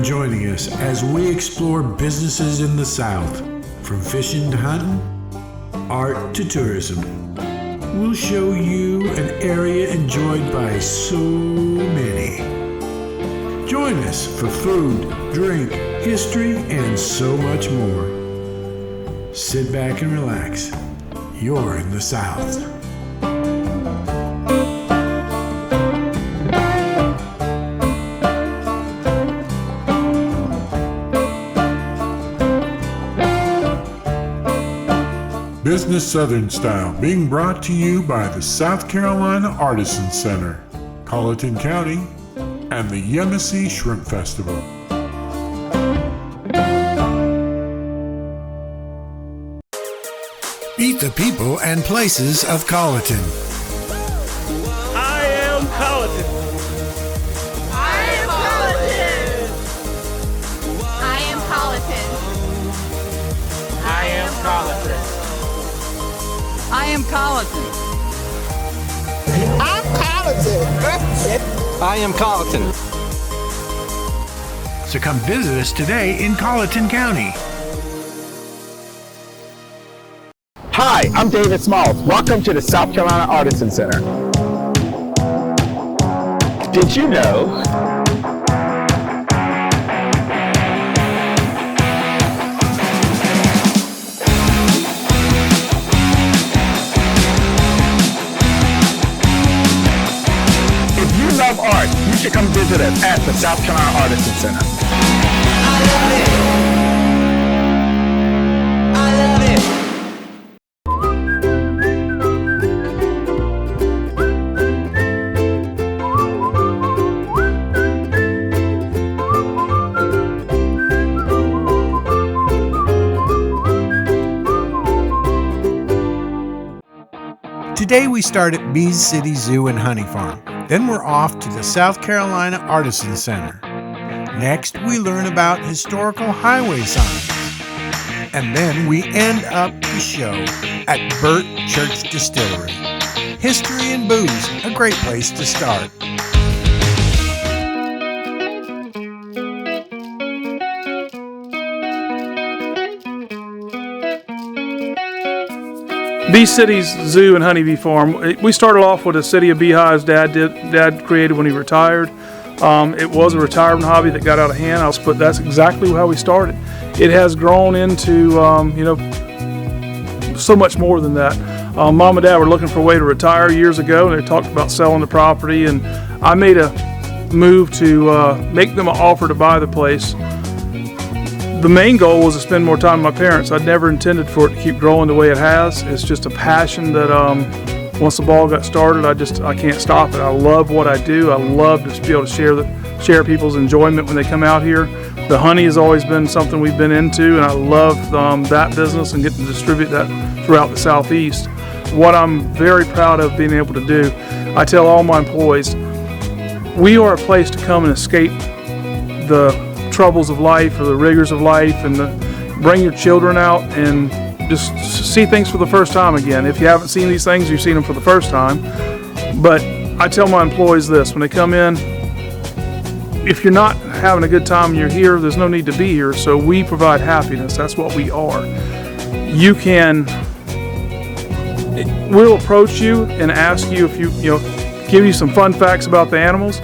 joining us as we explore businesses in the South, from fishing to hunting, art to tourism. We'll show you an area enjoyed by so many. Join us for food, drink, history, and so much more. Sit back and relax. You're in the South. Business Southern Style, being brought to you by the South Carolina Artisan Center, Colleton County, and the Yemassee Shrimp Festival. Meet the people and places of Colleton. I am Colleton. I am Colleton. I am Colleton. I am Colleton. I am Colleton. I'm Colleton. I am Colleton. So come visit us today in Colleton County. Hi, I'm David Smalls. Welcome to the South Carolina Artisan Center. Did you know if you love art, you should come visit us at the South Carolina Artisan Center. I love it. I love it. Today we start at Bees City Zoo and Honey Farm. Then we're off to the South Carolina Artisan Center. Next, we learn about historical highway signs. And then we end up the show at Burt Church Distillery. History and booze, a great place to start. Bee City's Zoo and Honeybee Farm. We started off with a City of Beehives Dad created when he retired. It was a retirement hobby that got out of hand. But that's exactly how we started. It has grown into so much more than that. Mom and Dad were looking for a way to retire years ago, and they talked about selling the property. And I made a move to make them an offer to buy the place. The main goal was to spend more time with my parents. I'd never intended for it to keep growing the way it has. It's just a passion that once the ball got started, I can't stop it. I love what I do. I love to be able to share people's enjoyment when they come out here. The honey has always been something we've been into, and I love that business and getting to distribute that throughout the Southeast. What I'm very proud of being able to do, I tell all my employees, we are a place to come and escape the troubles of life or the rigors of life, and bring your children out and just see things for the first time again. If you haven't seen these things, you've seen them for the first time. But I tell my employees this, when they come in, if you're not having a good time and you're here, there's no need to be here. So we provide happiness. That's what we are. We'll approach you and ask you if give you some fun facts about the animals.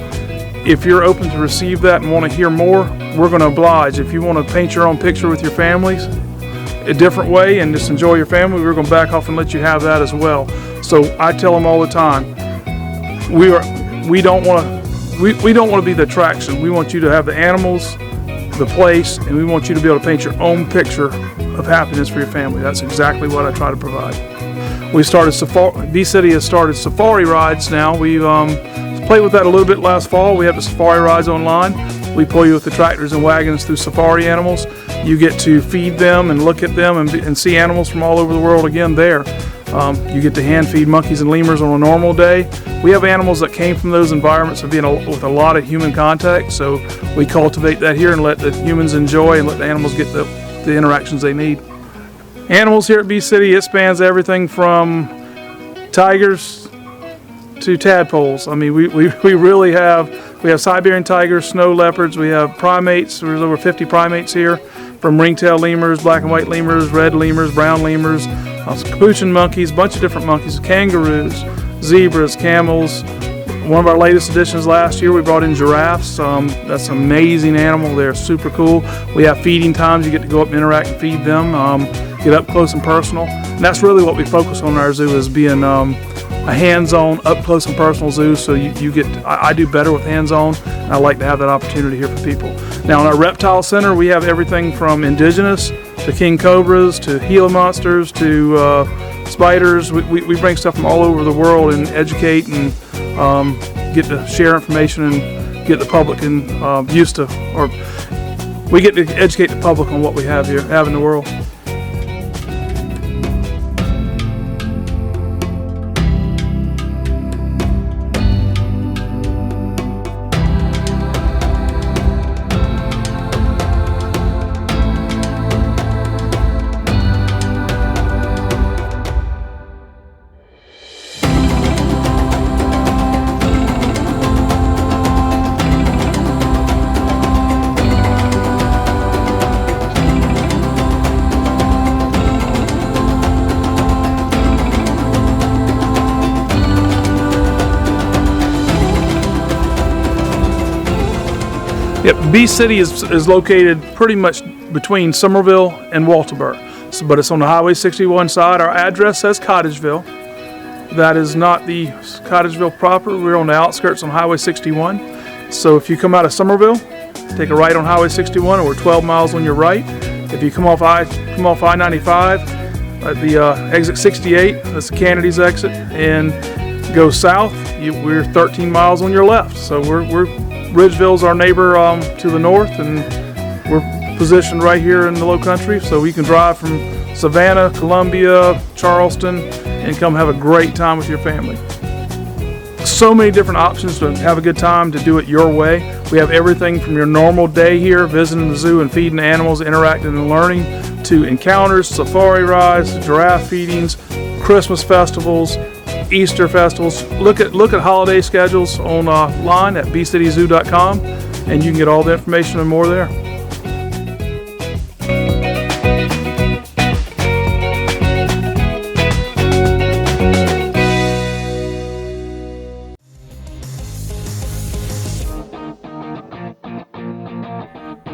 If you're open to receive that and want to hear more, we're going to oblige. If you want to paint your own picture with your families a different way and just enjoy your family, we're going to back off and let you have that as well. So I tell them all the time, we don't want to be the attraction. We want you to have the animals, the place, and we want you to be able to paint your own picture of happiness for your family. That's exactly what I try to provide. We started Bee City has started safari rides now. We've played with that a little bit last fall. We have the safari rides online. We pull you with the tractors and wagons through safari animals. You get to feed them and look at them and see animals from all over the world again there. You get to hand feed monkeys and lemurs on a normal day. We have animals that came from those environments of being with a lot of human contact, so we cultivate that here and let the humans enjoy and let the animals get the interactions they need. Animals here at Bee City, it spans everything from tigers, to tadpoles. I mean, we really have, we have Siberian tigers, snow leopards, we have primates. There's over 50 primates here, from ring-tailed lemurs, black and white lemurs, red lemurs, brown lemurs, capuchin monkeys, a bunch of different monkeys, kangaroos, zebras, camels. One of our latest additions last year, we brought in giraffes. That's an amazing animal. They're super cool. We have feeding times. You get to go up and interact and feed them, get up close and personal. And that's really what we focus on in our zoo, is being a hands-on, up close and personal zoo. So you get, I do better with hands-on, and I like to have that opportunity here for people. Now in our reptile center, we have everything from indigenous to king cobras to Gila monsters to spiders. We bring stuff from all over the world and educate and get to share information and get the public used to, or we get to educate the public on what we have in the world. Yep, Bee City is located pretty much between Somerville and Walterboro, but it's on the Highway 61 side. Our address says Cottageville. That is not the Cottageville proper. We're on the outskirts on Highway 61. So if you come out of Somerville, take a right on Highway 61, and we're 12 miles on your right. If you come off I-95 at the exit 68, that's the Kennedy's exit, and go south, we're 13 miles on your left. So Ridgeville's our neighbor to the north, and we're positioned right here in the Low Country, so we can drive from Savannah, Columbia, Charleston, and come have a great time with your family. So many different options to have a good time, to do it your way. We have everything from your normal day here, visiting the zoo and feeding animals, interacting and learning, to encounters, safari rides, giraffe feedings, Christmas festivals, Easter festivals. Look at holiday schedules online at bcityzoo.com, and you can get all the information and more there.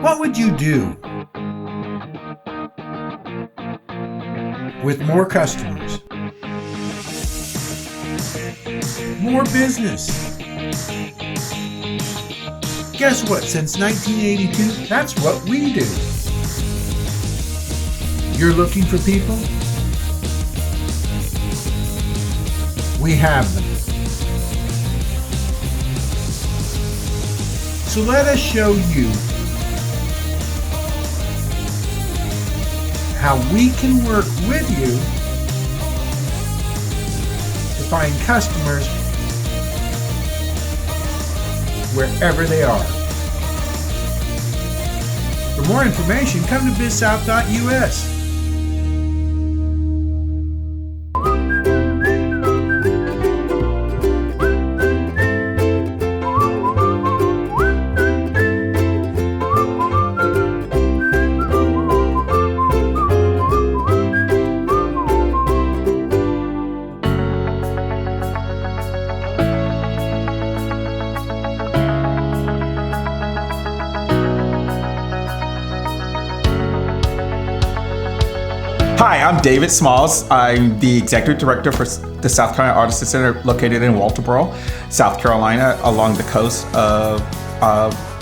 What would you do with more customers? More business. Guess what? Since 1982, that's what we do. You're looking for people? We have them. So let us show you how we can work with you to find customers wherever they are. For more information, come to BidSouth.us. Hi, I'm David Smalls. I'm the Executive Director for the South Carolina Artisan Center located in Walterboro, South Carolina, along the coast of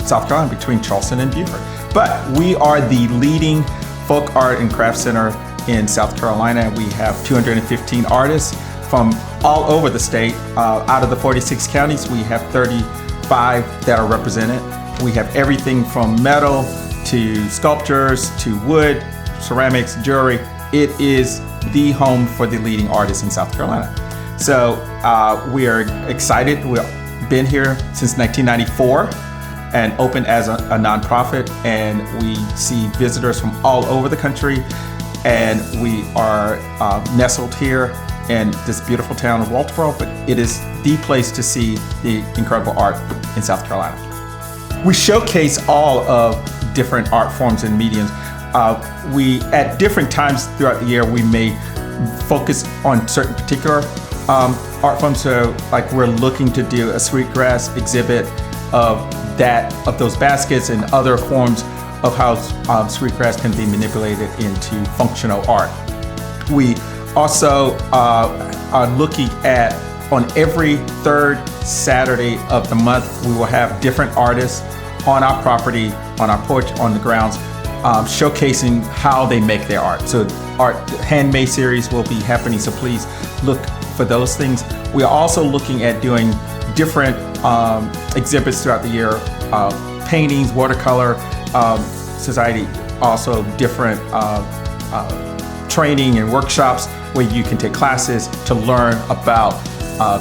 South Carolina between Charleston and Beaufort. But we are the leading folk art and craft center in South Carolina. We have 215 artists from all over the state. Out of the 46 counties, we have 35 that are represented. We have everything from metal to sculptures to wood, ceramics, jewelry. It is the home for the leading artists in South Carolina. So we are excited. We've been here since 1994 and opened as a nonprofit, and we see visitors from all over the country, and we are nestled here in this beautiful town of Walterboro, but it is the place to see the incredible art in South Carolina. We showcase all of different art forms and mediums. We, at different times throughout the year, we may focus on certain particular art forms. So like we're looking to do a sweetgrass exhibit of those baskets and other forms of how sweetgrass can be manipulated into functional art. We also are looking at, on every third Saturday of the month, we will have different artists on our property, on our porch, on the grounds, showcasing how they make their art. So art handmade series will be happening, so please look for those things. We are also looking at doing different exhibits throughout the year, paintings, watercolor society, also different training and workshops where you can take classes to learn about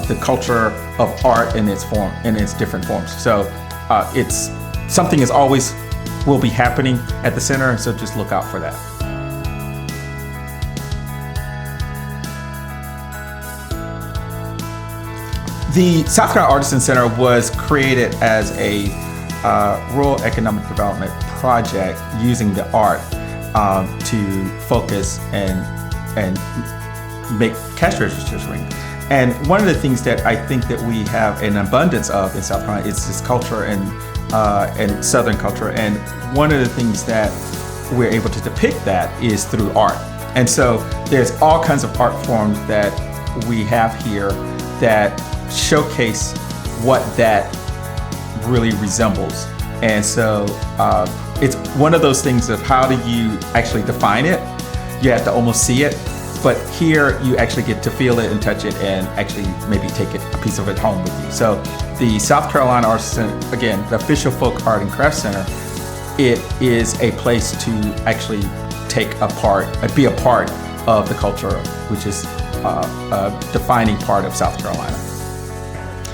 the culture of art in its form, in its different forms. So it's something is always will be happening at the center, so just look out for that. The South Carolina Artisan Center was created as a rural economic development project using the art to focus and make cash registers ring. And one of the things that I think that we have an abundance of in South Carolina is this culture and Southern culture. And one of the things that we're able to depict that is through art. And so there's all kinds of art forms that we have here that showcase what that really resembles. And so it's one of those things of how do you actually define it? You have to almost see it. But here you actually get to feel it and touch it and actually maybe take a piece of it home with you. So the South Carolina Artisan, again, the official folk art and craft center, it is a place to actually be a part of the culture, which is a defining part of South Carolina.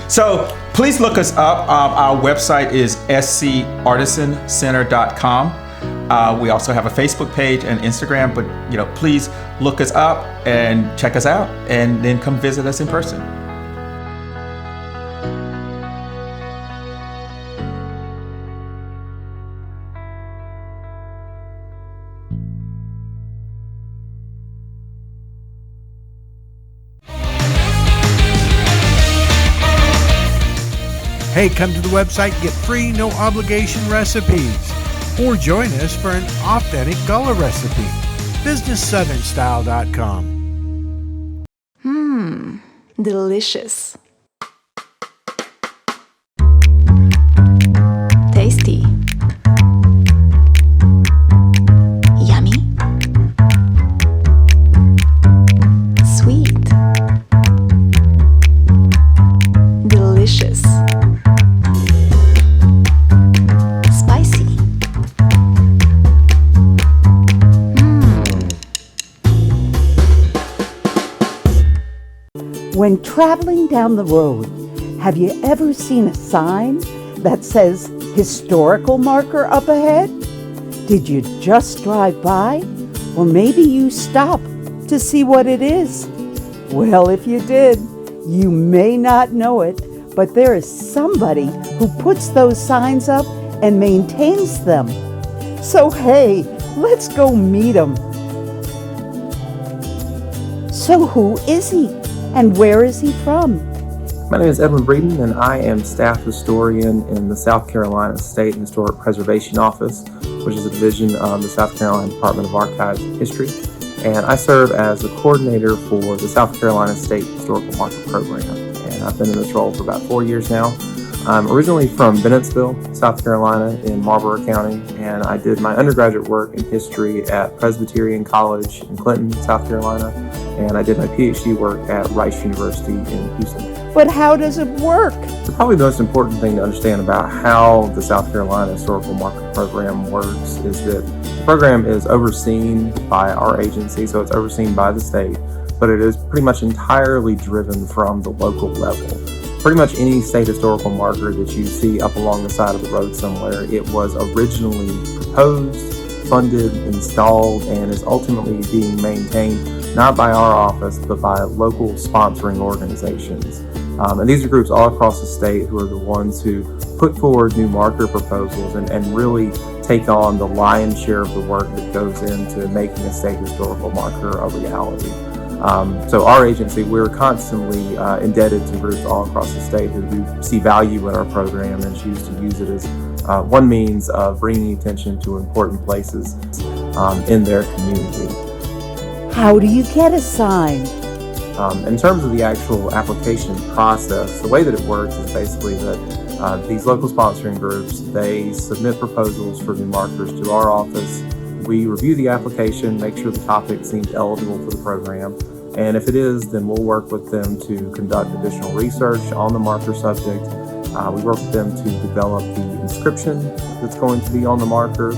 So please look us up. Our website is scartisancenter.com. We also have a Facebook page and Instagram, but please look us up and check us out, and then come visit us in person. Hey, come to the website, get free, no obligation recipes. Or join us for an authentic Gullah recipe. BusinessSouthernStyle.com. Delicious. Tasty. Yummy. Sweet. Delicious. Spicy. When traveling down the road, have you ever seen a sign that says historical marker up ahead? Did you just drive by? Or maybe you stopped to see what it is? Well, if you did, you may not know it, but there is somebody who puts those signs up and maintains them. So hey, let's go meet him. So who is he? And where is he from? My name is Evelyn Braden, and I am staff historian in the South Carolina State Historic Preservation Office, which is a division of the South Carolina Department of Archives and History. And I serve as the coordinator for the South Carolina State Historical Marker Program. And I've been in this role for about 4 years now. I'm originally from Bennettsville, South Carolina in Marlborough County, and I did my undergraduate work in history at Presbyterian College in Clinton, South Carolina, and I did my PhD work at Rice University in Houston. But how does it work? Probably the most important thing to understand about how the South Carolina Historical Marker Program works is that the program is overseen by our agency, so it's overseen by the state, but it is pretty much entirely driven from the local level. Pretty much any state historical marker that you see up along the side of the road somewhere, it was originally proposed, funded, installed, and is ultimately being maintained not by our office, but by local sponsoring organizations. And these are groups all across the state who are the ones who put forward new marker proposals and really take on the lion's share of the work that goes into making a state historical marker a reality. So our agency, we're constantly indebted to groups all across the state who do see value in our program and choose to use it as one means of bringing attention to important places in their community. How do you get a sign? In terms of the actual application process, the way that it works is basically that these local sponsoring groups, they submit proposals for new markers to our office. We review the application, make sure the topic seems eligible for the program, and if it is, then we'll work with them to conduct additional research on the marker subject. We work with them to develop the inscription that's going to be on the marker,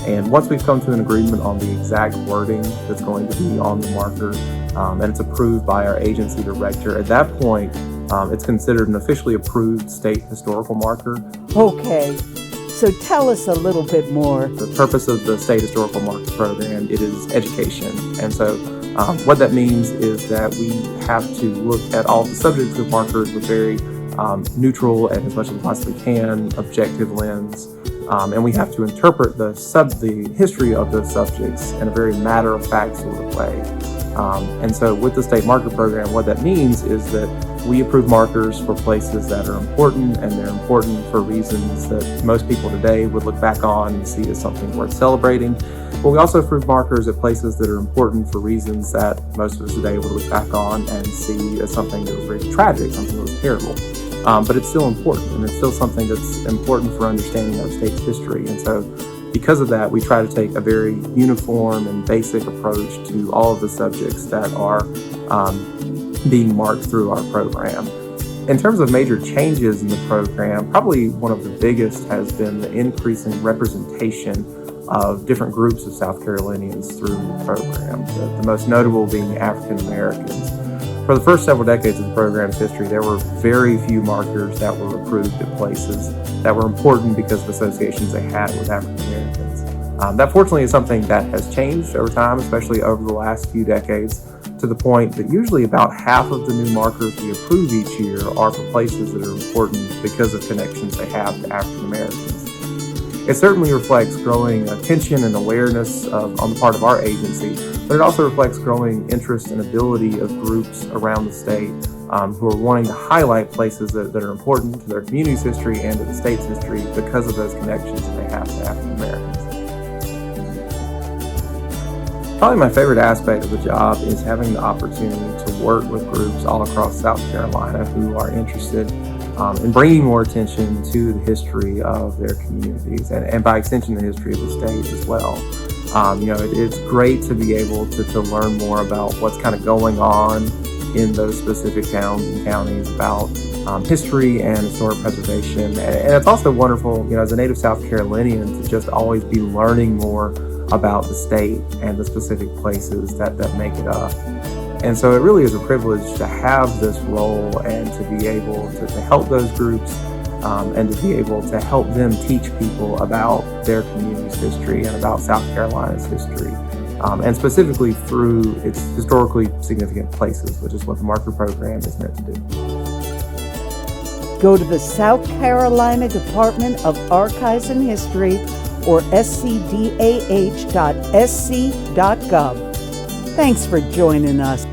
and once we've come to an agreement on the exact wording that's going to be on the marker, and it's approved by our agency director, at that point, it's considered an officially approved state historical marker. Okay, so tell us a little bit more. The purpose of the state historical marker program, it is education. And so what that means is that we have to look at all the subjects of markers with very neutral and, as much as we possibly can, objective lens. And we have to interpret the history of those subjects in a very matter-of-fact sort of way. And so with the state marker program, what that means is that we approve markers for places that are important, and they're important for reasons that most people today would look back on and see as something worth celebrating. But we also approve markers at places that are important for reasons that most of us today would look back on and see as something that was very tragic, something that was terrible. But it's still important, and it's still something that's important for understanding our state's history. And so because of that, we try to take a very uniform and basic approach to all of the subjects that are being marked through our program. In terms of major changes in the program, probably one of the biggest has been the increasing representation of different groups of South Carolinians through the program, the most notable being African Americans. For the first several decades of the program's history, there were very few markers that were approved at places that were important because of associations they had with African Americans. That fortunately is something that has changed over time, especially over the last few decades, to the point that usually about half of the new markers we approve each year are for places that are important because of connections they have to African Americans. It certainly reflects growing attention and awareness on the part of our agency, but it also reflects growing interest and ability of groups around the state who are wanting to highlight places that are important to their community's history and to the state's history because of those connections that they have to African Americans. Probably my favorite aspect of the job is having the opportunity to work with groups all across South Carolina who are interested in bringing more attention to the history of their communities and by extension the history of the state as well. It's great to be able to learn more about what's kind of going on in those specific towns and counties about history and historic preservation. And it's also wonderful, as a native South Carolinian, to just always be learning more about the state and the specific places that make it up. And so it really is a privilege to have this role and to be able to help those groups and to be able to help them teach people about their community's history and about South Carolina's history, and specifically through its historically significant places, which is what the marker program is meant to do. Go to the South Carolina Department of Archives and History or scdah.sc.gov. Thanks for joining us.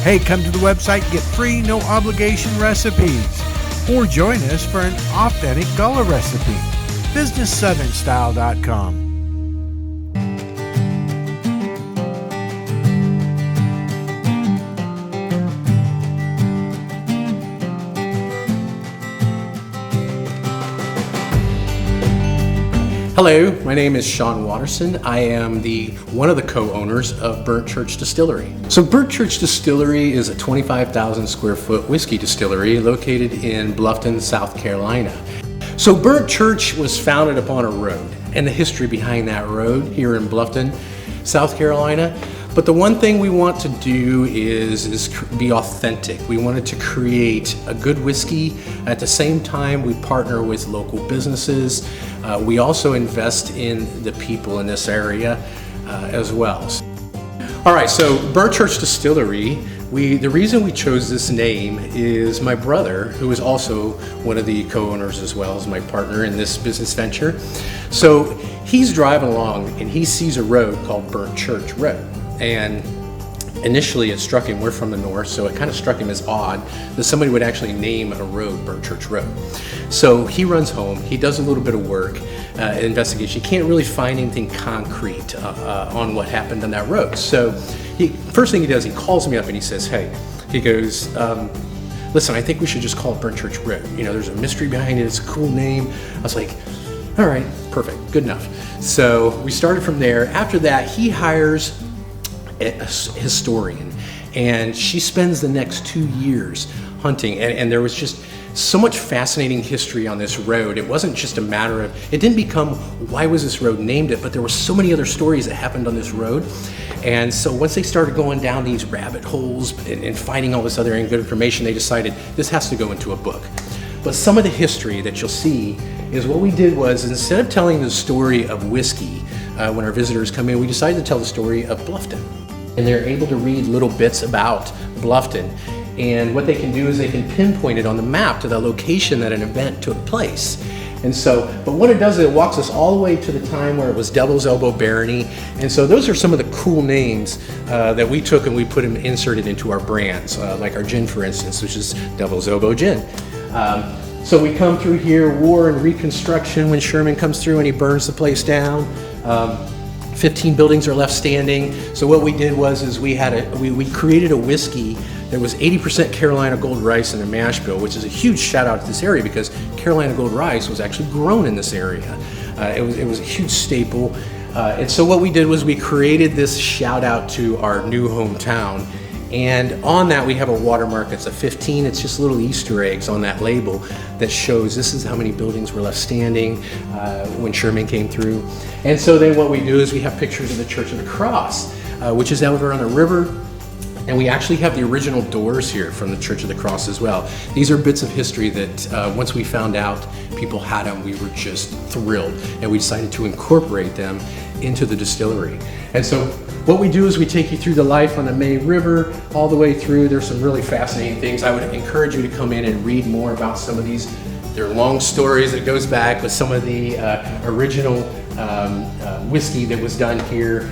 Hey, come to the website, get free, no obligation recipes. Or join us for an authentic Gullah recipe. BusinessSouthernStyle.com. Hello, my name is Sean Watterson. I am one of the co-owners of Burnt Church Distillery. So Burnt Church Distillery is a 25,000 square foot whiskey distillery located in Bluffton, South Carolina. So Burnt Church was founded upon a road and the history behind that road here in Bluffton, South Carolina. But the one thing we want to do is be authentic. We wanted to create a good whiskey. At the same time, we partner with local businesses. We also invest in the people in this area as well. All right, so Burnt Church Distillery, the reason we chose this name is my brother, who is also one of the co-owners as well as my partner in this business venture. So he's driving along and he sees a road called Burnt Church Road. And initially it struck him, we're from the north, so it kind of struck him as odd that somebody would actually name a road Burnt Church Road. So he runs home, he does a little bit of work, investigation. He can't really find anything concrete on what happened on that road. So first thing he does, he calls me up and he says, hey, he goes, listen, I think we should just call it Burnt Church Road. You know, there's a mystery behind it, it's a cool name. I was like, all right, perfect, good enough. So we started from there. After that, he hires a historian, and she spends the next 2 years hunting, and there was just so much fascinating history on this road. It wasn't just a matter of, it didn't become why was this road named it, but there were so many other stories that happened on this road. And so once they started going down these rabbit holes and finding all this other good information, they decided this has to go into a book. But some of the history that you'll see is what we did was, instead of telling the story of whiskey when our visitors come in, we decided to tell the story of Bluffton. And they're able to read little bits about Bluffton. And what they can do is they can pinpoint it on the map to the location that an event took place. And so, but what it does is it walks us all the way to the time where it was Devil's Elbow Barony. And so those are some of the cool names that we took and we put them inserted into our brands, like our gin, for instance, which is Devil's Elbow Gin. So we come through here, War and Reconstruction, when Sherman comes through and he burns the place down. 15 buildings are left standing. So what we did was we created a whiskey that was 80% Carolina Gold Rice in a mash bill, which is a huge shout out to this area because Carolina Gold Rice was actually grown in this area. It was a huge staple. And so what we did was we created this shout out to our new hometown. And on that we have a watermark that's a 15. It's just little Easter eggs on that label that shows this is how many buildings were left standing when Sherman came through. And so then what we do is we have pictures of the Church of the Cross, which is out over on the river. And we actually have the original doors here from the Church of the Cross as well. These are bits of history that once we found out people had them, we were just thrilled. And we decided to incorporate them into the distillery. And so what we do is we take you through the life on the May River all the way through. There's some really fascinating things. I would encourage you to come in and read more about some of these. They're long stories that goes back with some of the original whiskey that was done here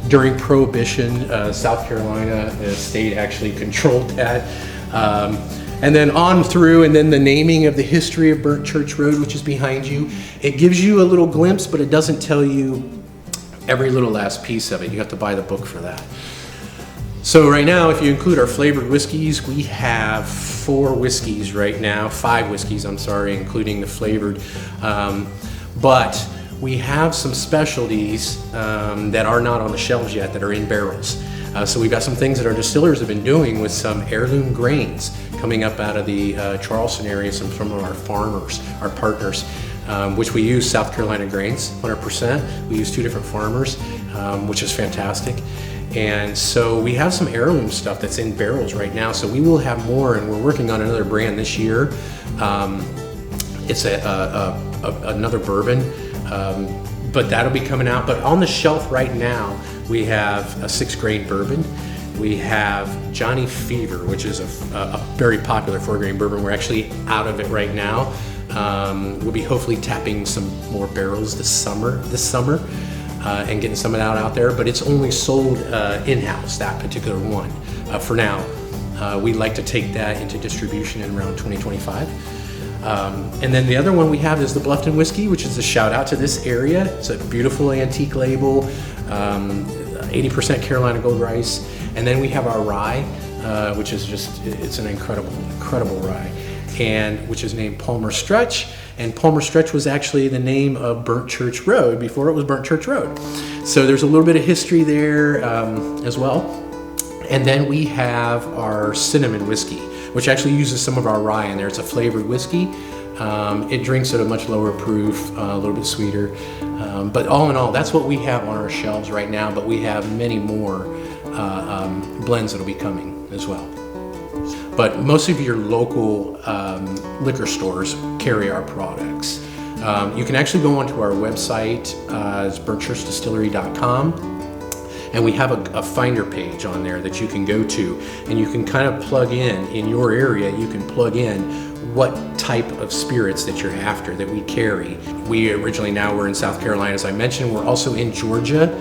during Prohibition. South Carolina state actually controlled that. And then on through, and then the naming of the history of Burnt Church Road, which is behind you. It gives you a little glimpse, but it doesn't tell you every little last piece of it. You have to buy the book for that. So right now, if you include our flavored whiskeys, we have 5 whiskeys right now, 5 whiskeys, I'm sorry, including the flavored. But we have some specialties that are not on the shelves yet that are in barrels. So we've got some things that our distillers have been doing with some heirloom grains coming up out of the Charleston area, some from our farmers, our partners, which we use South Carolina grains, 100%. We use 2 different farmers, which is fantastic. And so we have some heirloom stuff that's in barrels right now. So we will have more, and we're working on another brand this year. It's another bourbon, but that'll be coming out. But on the shelf right now, we have a 6-grain bourbon. We have Johnny Fever, which is a very popular 4-grain bourbon. We're actually out of it right now. We'll be hopefully tapping some more barrels this summer, and getting some of that out there. But it's only sold in-house, that particular one, for now. We'd like to take that into distribution in around 2025. And then the other one we have is the Bluffton Whiskey, which is a shout out to this area. It's a beautiful antique label, 80% Carolina Gold Rice. And then we have our rye, which is just, it's an incredible rye, and which is named Palmer Stretch. And Palmer Stretch was actually the name of Burnt Church Road before it was Burnt Church Road. So there's a little bit of history there as well. And then we have our cinnamon whiskey, which actually uses some of our rye in there. It's a flavored whiskey. It drinks at a much lower proof, a little bit sweeter. But all in all, that's what we have on our shelves right now, but we have many more blends that'll be coming as well. But most of your local liquor stores carry our products. You can actually go onto our website, it's burntchurchdistillery.com, and we have a finder page on there that you can go to, and you can kind of plug in your area, you can plug in what type of spirits that you're after that we carry. We originally, now we're in South Carolina, as I mentioned. We're also in Georgia,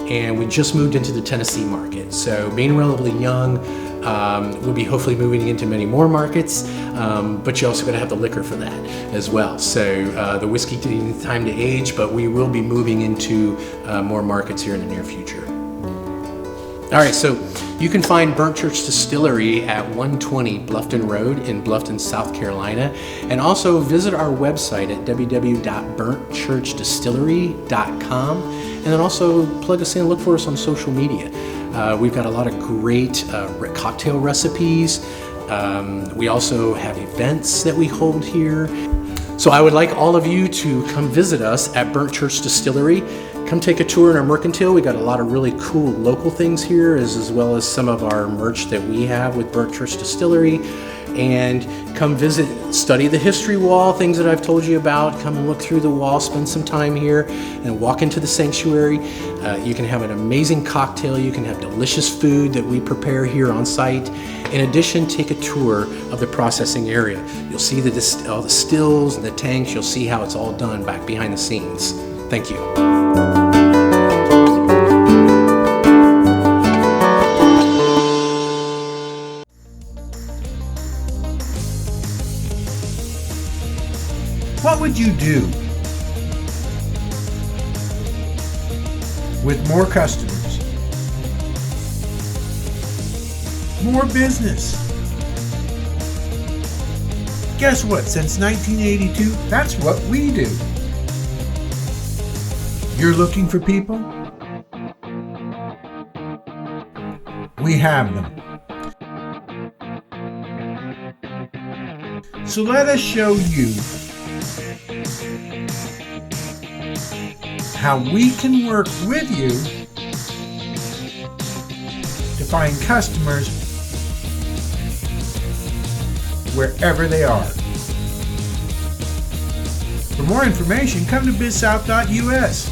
and we just moved into the Tennessee market. So being relatively young, we'll be hopefully moving into many more markets, but you also got to have the liquor for that as well. So the whiskey needs time to age, but we will be moving into more markets here in the near future. All right, so you can find Burnt Church Distillery at 120 Bluffton Road in Bluffton, South Carolina, and also visit our website at www.burntchurchdistillery.com, and then also plug us in and look for us on social media. We've got a lot of great cocktail recipes. We also have events that we hold here. So I would like all of you to come visit us at Burnt Church Distillery. Come take a tour in our mercantile. We got a lot of really cool local things here, as well as some of our merch that we have with Burnt Church Distillery. And come visit, study the history wall, things that I've told you about. Come and look through the wall, spend some time here, and walk into the sanctuary. You can have an amazing cocktail. You can have delicious food that we prepare here on site. In addition, take a tour of the processing area. You'll see all the stills and the tanks. You'll see how it's all done back behind the scenes. Thank you. What would you do with more customers, more business? Guess what? Since 1982, that's what we do. You're looking for people? We have them. So let us show you how we can work with you to find customers wherever they are. For more information, come to BidSouth.us.